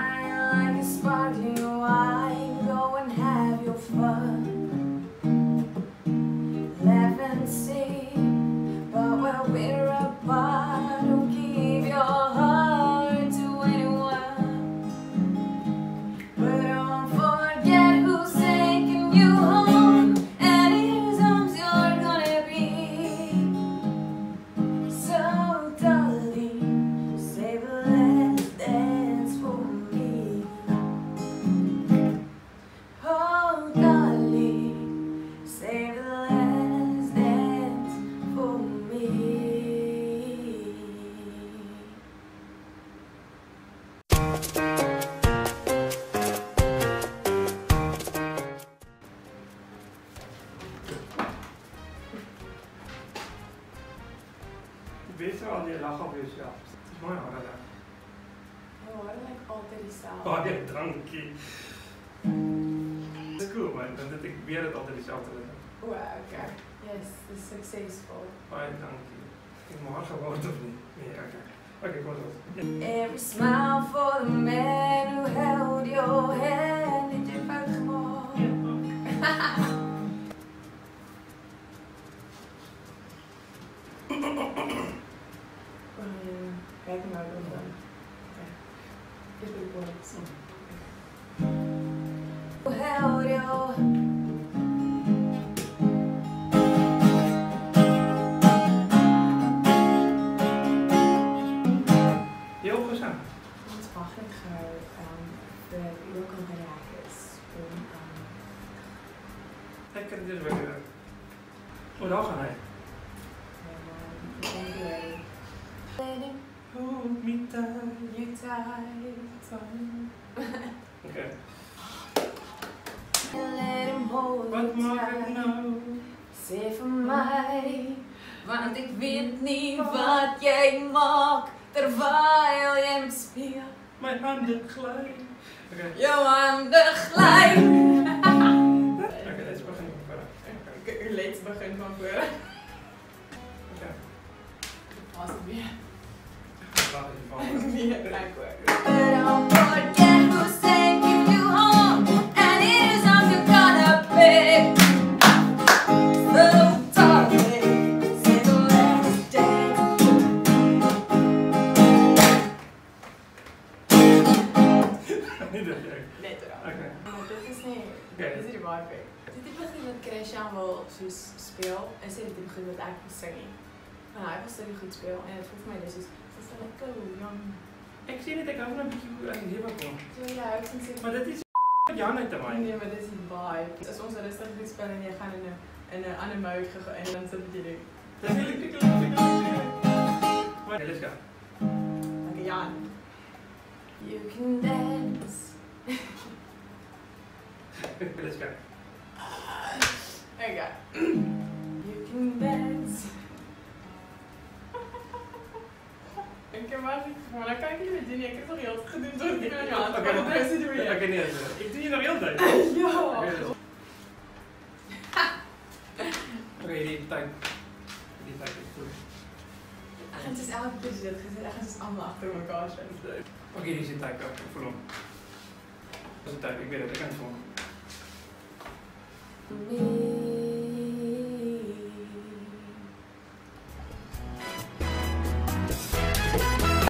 Smile like a sparkling wine. Go and have your fun. Laugh and sing, but when we're apart, don't give your heart to anyone. But don't forget who's taking you home, and in whose arms you're gonna be. So darling, save the last dance for me. Oh darling, save the last dance for me. Weet je al die lach op jezelf? Het is mooi hoor, dat. Oh, I don't like altijd diezelfde. Oh, dit drankje. Dat is cool, man. Dan zit ik weer het altijd hetzelfde te doen. Wow, okay. Yes, it's successful. Oh, drankje. Ik mag gewoon of niet? Nee, oké. Oké, kom zo. Every smile for the man who held your hand. Dit je fout gemaakt. Kijk maar dan. Dit wil ik wel zien. Who held your Heel gezellig. Ons prachtiger för jag kommer räknas Ik kan dit weer. Oh, daar gaan hij. Hold me tight. You tight. Oké. Let him hold Wat you mag ik tight. nou? Zeg voor mij, want ik weet niet wat jij mag terwijl jij me speelt. Mijn handen glijden. Oké. Jouw handen glijden. Oké, dit is begin van verder. Uw leed begint van voor. Oké. Was het weer? Laat het vallen. Meer gelijk hoor. Don't forget who's taking you home, and it is all you're gonna be. So darling, say the last dance. Niet dat jij. Nee, toch? Oké. Maar dit is niet. Oké. Dit is niet waar. Dit begint met Christian wel zoals speel en ze dit begint met eigenlijk zingen. Nou, hij was heel goed speel en het voelt mij dus dat is wel lekker jong. Ik zie het, ik hou een beetje hoe ik hier kom. Zo ja, ik vind het. Maar dit is Jan uit de mij. Nee, maar dit is die vibe. Als onze rustig goed spelen en je gaat in een andere muik en dan zit het jullie. Dat is heel Maar let's go. Oké, Jan. You can dance. Let's go. Oké. You can dance. Ik heb maar dan kan ik niet met Ginny. Ik heb toch heel goed gedaan door die Jan. Oké, dat is het weer. Oké, nee, ik doe je nog heel tijd. Ja. Oké, die tijd. Die tijd is goed. Het is elke beetje dit gezet. Het is allemaal achter elkaar. Oké, die zit tijd ook. Ik voel hem. Dat is een tijd, ik weet het, ik kan het voelen. Me.